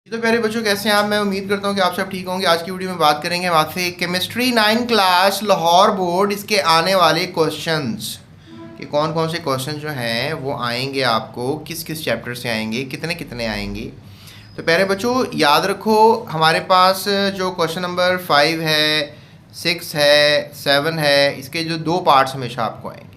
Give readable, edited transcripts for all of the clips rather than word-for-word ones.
तो प्यारे बच्चों, कैसे हैं आप? मैं उम्मीद करता हूं कि आप सब ठीक होंगे। आज की वीडियो में बात करेंगे हम आपसे केमिस्ट्री 9 क्लास लाहौर बोर्ड इसके आने वाले क्वेश्चंस कि कौन कौन से क्वेश्चन जो हैं वो आएंगे, आपको किस किस चैप्टर से आएंगे, कितने कितने आएंगे। तो प्यारे बच्चों याद रखो, हमारे पास जो क्वेश्चन नंबर 5 है, 6 है, 7 है, इसके जो दो पार्ट्स हमेशा आपको आएंगे।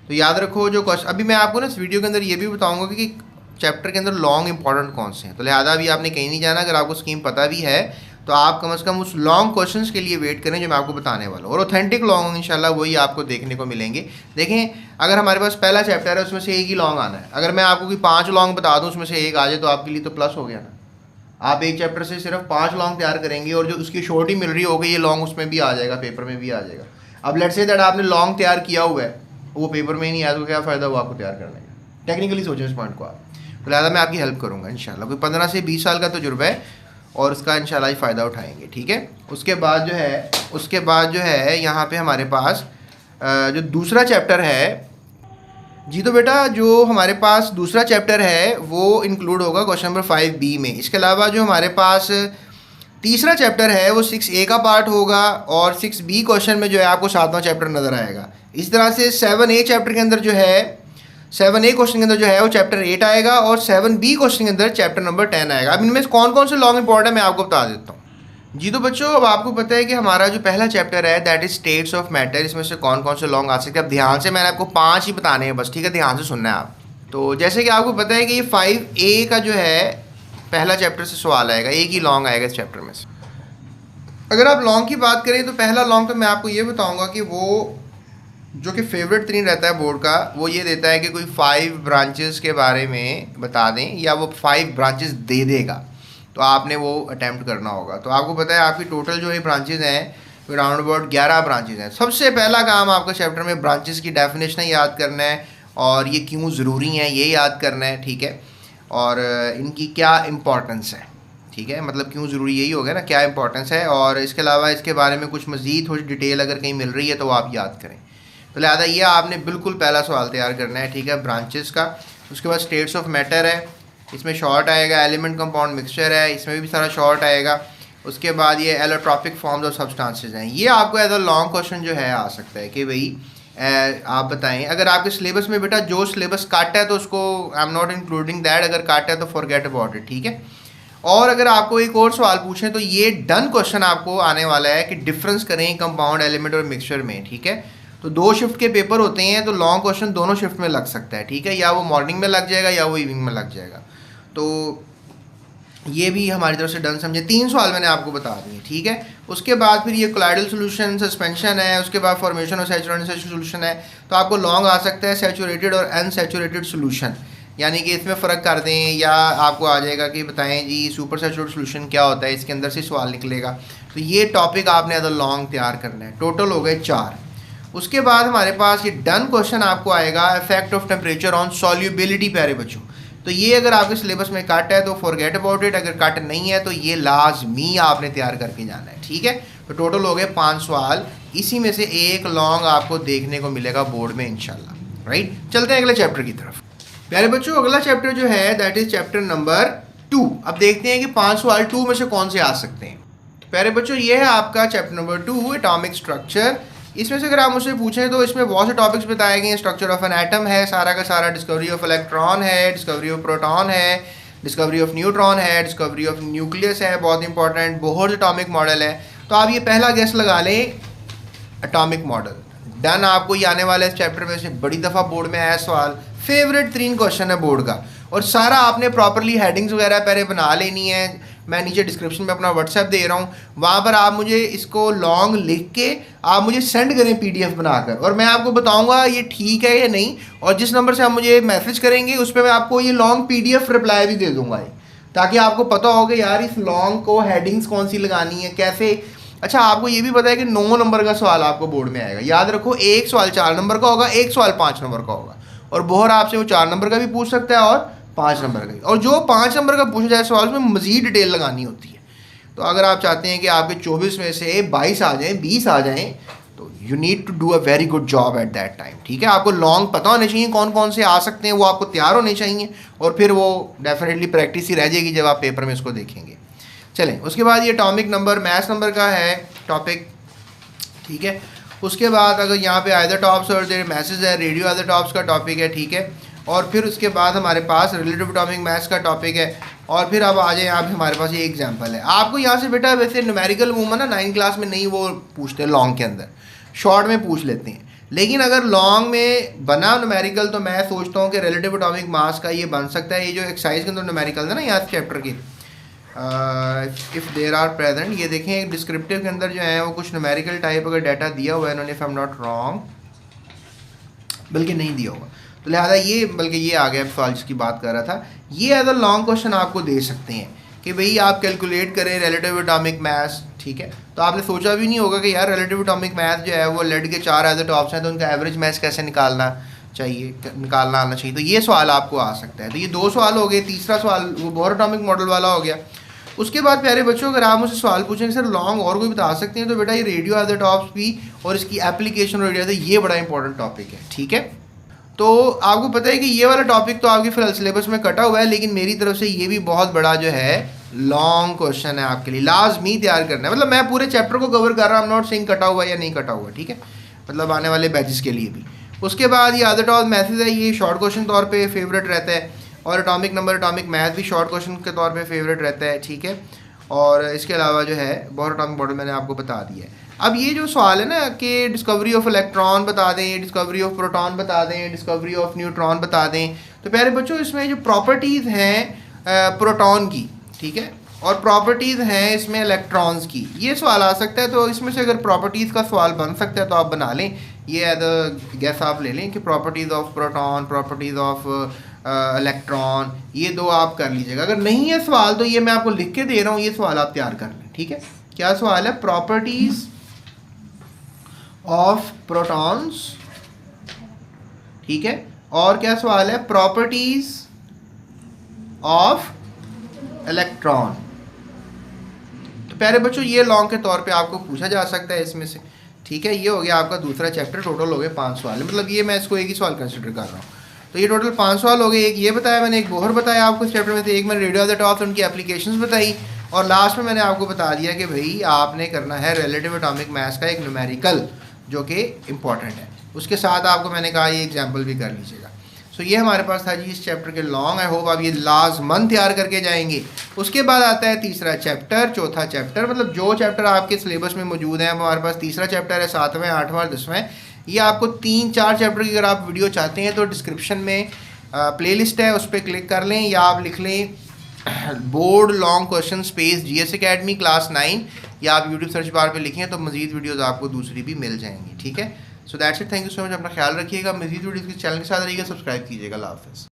तो याद रखो जो क्वेश्चन अभी मैं आपको ना इस वीडियो के अंदर ये भी बताऊंगा कि चैप्टर के अंदर लॉन्ग इंपॉर्टेंट कौन से हैं। तो लिहाजा भी आपने कहीं नहीं जाना। अगर आपको स्कीम पता भी है तो आप कम से कम उस लॉन्ग क्वेश्चंस के लिए वेट करें जो मैं आपको बताने वाला हूँ, और ऑथेंटिक लॉन्ग इंशाल्लाह वही आपको देखने को मिलेंगे। देखें, अगर हमारे पास पहला चैप्टर है उसमें से एक ही लॉन्ग आना है। अगर मैं आपको कोई 5 लॉन्ग बता दूँ उसमें से एक आ जाए तो आपके लिए तो प्लस हो गया ना। आप एक चैप्टर से सिर्फ 5 लॉन्ग तैयार करेंगे और जो उसकी शॉर्ट ही मिल रही होगी ये लॉन्ग उसमें भी आ जाएगा, पेपर में भी आ जाएगा। अब लेट्स से दैट आपने लॉन्ग तैयार किया हुआ है, वो पेपर में ही नहीं आया तो क्या फ़ायदा हुआ आपको तैयार करने का। टेक्निकली सोचें इस पॉइंट को आप। तो लिहाजा मैं आपकी हेल्प करूँगा इंशाल्लाह। कोई 15 से 20 साल का तजुर्बा है और उसका इंशाल्लाह फ़ायदा उठाएंगे, ठीक है। उसके बाद जो है यहाँ पे हमारे पास जो दूसरा चैप्टर है जी, तो बेटा जो हमारे पास दूसरा चैप्टर है वो इंक्लूड होगा क्वेश्चन नंबर 5B में। इसके अलावा जो हमारे पास तीसरा चैप्टर है वो 6A का पार्ट होगा और 6B क्वेश्चन में जो है आपको 7वां चैप्टर नज़र आएगा। इस तरह से 7A चैप्टर के अंदर जो है 7A क्वेश्चन के अंदर जो है वो चैप्टर 8 आएगा और 7B क्वेश्चन के अंदर चैप्टर नंबर 10 आएगा। अब इनमें कौन कौन से लॉन्ग इंपॉर्टेंट है मैं आपको बता देता हूँ जी। तो बच्चों अब आपको पता है कि हमारा जो पहला चैप्टर है that is states of matter, इसमें से कौन कौन से लॉन्ग आ सकते हैं। अब ध्यान से, मैंने आपको 5 ही बताने हैं बस, ठीक है, ध्यान से सुनना है आप। तो जैसे कि आपको पता है कि ये 5A का जो है पहला चैप्टर से सवाल आएगा, एक ही लॉन्ग आएगा इस चैप्टर में से। अगर आप लॉन्ग की बात करें तो पहला लॉन्ग तो मैं आपको ये बताऊँगा कि वो जो कि फेवरेट 3 रहता है बोर्ड का, वो ये देता है कि कोई 5 ब्रांचेस के बारे में बता दें या वो 5 ब्रांचेस दे देगा, तो आपने वो अटैम्प्ट करना होगा। तो आपको पता है आपकी टोटल जो है ब्रांचेज हैं राउंड अबाउट 11 ब्रांचेज हैं। सबसे पहला काम आपका चैप्टर में ब्रांचेस की डेफिनेशन याद करना है और ये क्यों ज़रूरी हैं ये याद करना है, ठीक है, और इनकी क्या इम्पोर्टेंस है, ठीक है, मतलब क्यों ज़रूरी यही हो गया ना, क्या इंपॉर्टेंस है। और इसके अलावा इसके बारे में कुछ मज़ीद थोड़ी डिटेल अगर कहीं मिल रही है तो वो आप याद करें। तो लिहाजा ये आपने बिल्कुल पहला सवाल तैयार करना है, ठीक है, ब्रांचेस का। उसके बाद स्टेट्स ऑफ मैटर है, इसमें शॉर्ट आएगा। एलिमेंट कंपाउंड मिक्सचर है, इसमें भी सारा शॉर्ट आएगा। उसके बाद ये एलोट्रॉपिक फॉर्म्स ऑफ सब्सटेंसेस हैं। ये आपको एज अ लॉन्ग क्वेश्चन जो है आ सकता है कि भाई आप बताएं। अगर आपके सिलेबस में बेटा जो सिलेबस काट है तो उसको I am not including that, अगर काट है तो फॉरगेट अबाउट इट, ठीक है। और अगर आपको एक और सवाल पूछें तो ये डन क्वेश्चन आपको आने वाला है कि डिफरेंस करें कंपाउंड, एलिमेंट और मिक्सचर में, ठीक है। तो 2 शिफ्ट के पेपर होते हैं तो लॉन्ग क्वेश्चन दोनों शिफ्ट में लग सकता है, ठीक है, या वो मॉर्निंग में लग जाएगा या वो इवनिंग में लग जाएगा। तो ये भी हमारी तरफ से डन समझे। 3 सवाल मैंने आपको बता दिए, ठीक है। उसके बाद फिर ये कोलाइडल सॉल्यूशन, सस्पेंशन है, उसके बाद फॉर्मेशन ऑफ सैचुरेटेड सॉल्यूशन है। तो आपको लॉन्ग आ सकता है सैचुरेटेड और अनसैचुरेटेड सॉल्यूशन, यानी कि इसमें फ़र्क कर दें, या आपको आ जाएगा कि बताएं जी सुपर सैचुरेटेड सॉल्यूशन क्या होता है, इसके अंदर से सवाल निकलेगा। तो ये टॉपिक आपने अदर लॉन्ग तैयार करना है। टोटल हो गए 4। उसके बाद हमारे पास ये डन क्वेश्चन आपको आएगा effect of temperature on solubility. प्यारे बच्चों, तो ये अगर आपके सिलेबस में कट है तो फॉरगेट अबाउट इट, अगर कट नहीं है तो ये लाजमी आपने तैयार करके जाना है, ठीक है। तो टोटल हो गए 5 सवाल, इसी में से एक लॉन्ग आपको देखने को मिलेगा बोर्ड में इंशाल्लाह, राइट। चलते हैं अगले चैप्टर की तरफ। प्यारे बच्चों, अगला चैप्टर जो है दैट इज चैप्टर नंबर 2। अब देखते हैं कि 5 सवाल 2 में से कौन से आ सकते हैं। प्यारे बच्चों, ये है आपका चैप्टर नंबर 2 एटॉमिक स्ट्रक्चर। इसमें से अगर आप मुझसे पूछें तो इसमें बहुत से टॉपिक्स बताए गए हैं। स्ट्रक्चर ऑफ एन एटम है सारा का सारा, डिस्कवरी ऑफ इलेक्ट्रॉन है, डिस्कवरी ऑफ प्रोटॉन है, डिस्कवरी ऑफ न्यूट्रॉन है, डिस्कवरी ऑफ न्यूक्लियस है, बहुत इंपॉर्टेंट, बोहर एटॉमिक मॉडल है। तो आप ये पहला गेस लगा लें, एटॉमिक मॉडल डन। आपको ये आने वाले इस चैप्टर में से बड़ी दफ़ा बोर्ड में आया सवाल, फेवरेट 3 क्वेश्चन है बोर्ड का, और सारा आपने प्रॉपरली हेडिंग्स वगैरह पहले बना लेनी है। मैं नीचे डिस्क्रिप्शन में अपना व्हाट्सएप दे रहा हूँ, वहाँ पर आप मुझे इसको लॉन्ग लिख के आप मुझे सेंड करें PDF बनाकर, और मैं आपको बताऊँगा ये ठीक है या नहीं। और जिस नंबर से आप मुझे मैसेज करेंगे उस पर मैं आपको ये लॉन्ग PDF रिप्लाई भी दे दूँगा, ताकि आपको पता हो कि यार इस लॉन्ग को हेडिंग्स कौन सी लगानी है, कैसे। अच्छा, आपको ये भी पता है कि 9 नंबर का सवाल आपको बोर्ड में आएगा। याद रखो, एक सवाल 4 नंबर का होगा, एक सवाल 5 नंबर का होगा, और बोहर आपसे वो 4 नंबर का भी पूछ सकता है और 5 नंबर का भी। और जो 5 नंबर का पूछा जाए सवाल में मज़ीद डिटेल लगानी होती है। तो अगर आप चाहते हैं कि आपके 24 में से 22 आ जाएँ, 20 आ जाएँ, तो you need to do a very good job at that time, ठीक है। आपको लॉन्ग पता होने चाहिए कौन कौन से आ सकते हैं, वो आपको तैयार होने चाहिए, और फिर वो डेफिनेटली प्रैक्टिस ही रह जाएगी जब आप पेपर में इसको देखेंगे। चलें, उसके बाद ये एटॉमिक नंबर मैथ्स नंबर का है टॉपिक, ठीक है। उसके बाद अगर यहाँ पे आइसोटॉप्स और देयर मैसेज है, रेडियो आइसोटॉप्स का टॉपिक है, ठीक है। और फिर उसके बाद हमारे पास रिलेटिव एटॉमिक मैथ्स का टॉपिक है। और फिर अब आ जाए यहाँ पे हमारे पास ये एग्जांपल है। आपको यहाँ से बेटा वैसे न्यूमेरिकल वूमन ना 9 क्लास में नहीं वो पूछते लॉन्ग के अंदर, शॉर्ट में पूछ लेते हैं। लेकिन अगर लॉन्ग में बना न्यूमेरिकल तो मैं सोचता हूँ कि रिलेटिव एटॉमिक मास का ये बन सकता है। ये जो एक्सरसाइज के अंदर न्यूमेरिकल है ना यहाँ चैप्टर के, इफ़ देर आर प्रेजेंट, ये देखें डिस्क्रिप्टिव के अंदर जो है वो कुछ न्यूमेरिकल टाइप अगर डाटा दिया हुआ है इन्होंने, if I am not wrong, बल्कि नहीं दिया होगा तो लिहाजा ये, बल्कि ये आ गया सवाल जिसकी बात कर रहा था। ये एज अ लॉन्ग क्वेश्चन आपको दे सकते हैं कि भाई आप कैलकुलेट करें रिलेटिव एटॉमिक मास, ठीक है। तो आपने सोचा भी नहीं होगा कि यार रिलेटिव एटॉमिक मास जो है वो लेड के 4 आइसोटॉप्स हैं तो उनका एवरेज मास कैसे निकालना आना चाहिए। तो ये सवाल आपको आ सकता है। तो ये 2 सवाल हो गए। तीसरा सवाल वो बोर एटॉमिक मॉडल वाला हो गया। उसके बाद प्यारे बच्चों अगर आप मुझसे सवाल पूछेंगे सर लॉन्ग और कोई बता सकते हैं, तो बेटा ये रेडियो आइसोटॉप्स भी और इसकी एप्लीकेशन रेडियो है, ये बड़ा इंपॉर्टेंट टॉपिक है, ठीक है। तो आपको पता है कि ये वाला टॉपिक तो आपके फिलहाल सिलेबस में कटा हुआ है, लेकिन मेरी तरफ से ये भी बहुत बड़ा जो है लॉन्ग क्वेश्चन है आपके लिए, लाजमी तैयार करना है। मतलब मैं पूरे चैप्टर को कवर कर रहा हूँ, नॉट सेइंग कटा हुआ या नहीं कटा हुआ, ठीक है, मतलब आने वाले बैचेस के लिए भी। उसके बाद ये आइसोटॉप्स मैसेज है, ये शॉर्ट क्वेश्चन तौर पे फेवरेट रहता है, और एटॉमिक नंबर एटॉमिक मैथ भी शॉर्ट क्वेश्चन के तौर पे फेवरेट रहता है, ठीक है। और इसके अलावा जो है बोर एटॉमिक मॉडल मैंने आपको बता दिया है। अब ये जो सवाल है ना कि डिस्कवरी ऑफ इलेक्ट्रॉन बता दें, डिस्कवरी ऑफ प्रोटॉन बता दें, डिस्कवरी ऑफ न्यूट्रॉन बता दें, तो प्यारे बच्चों इसमें जो प्रॉपर्टीज़ हैं प्रोटॉन की, ठीक है, और प्रॉपर्टीज़ हैं इसमें इलेक्ट्रॉन्स की, ये सवाल आ सकता है। तो इसमें से अगर प्रॉपर्टीज़ का सवाल बन सकता है तो आप बना लें, ये एज अ गैस आप ले लें कि properties of proton, properties of electron, ये 2 आप कर लीजिएगा। अगर नहीं है सवाल तो ये मैं आपको लिख के दे रहा हूँ, ये सवाल आप तैयार कर लें, ठीक है। क्या सवाल है? प्रॉपर्टीज़ ऑफ प्रोटॉन्स, ठीक है, और क्या सवाल है? Properties of electron. तो प्यारे बच्चों ये लॉन्ग के तौर पे आपको पूछा जा सकता है इसमें से, ठीक है। ये हो गया आपका दूसरा चैप्टर, टोटल हो गए 5 सवाल, मतलब ये मैं इसको एक ही सवाल कंसिडर कर रहा हूँ। तो ये टोटल 5 सवाल हो गए। एक ये बताया मैंने, एक बोहर बताया आपको इस चैप्टर में से, एक मैंने रेडियो आइसोटॉप्स उनकी एप्लीकेशंस बताई, और लास्ट में मैंने आपको बता दिया कि भाई आपने करना है रिलेटिव एटॉमिक मास का एक न्यूमेरिकल जो कि इम्पॉर्टेंट है। उसके साथ आपको मैंने कहा ये एग्जाम्पल भी कर लीजिएगा। सो ये हमारे पास था जी इस चैप्टर के लॉन्ग। आई होप आप ये लाजमन तैयार करके जाएंगे। उसके बाद आता है तीसरा चैप्टर, चौथा चैप्टर, मतलब जो चैप्टर आपके सिलेबस में मौजूद हैं। हमारे पास तीसरा चैप्टर है 7वें, 8वां और 10वें। ये आपको 3-4 चैप्टर की अगर आप वीडियो चाहते हैं तो डिस्क्रिप्शन में प्लेलिस्ट है, उस पर क्लिक कर लें, या आप लिख लें board long question space GS Academy class 9, या आप यूट्यूब सर्च बार पे लिखें तो मजीद वीडियोस आपको दूसरी भी मिल जाएंगी, ठीक है। So that's it, thank you so much, अपना ख्याल रखिएगा। मजीद वीडियोस के चैनल के साथ रहिएगा, सब्सक्राइब कीजिएगा। अल्लाह हाफ़िज़।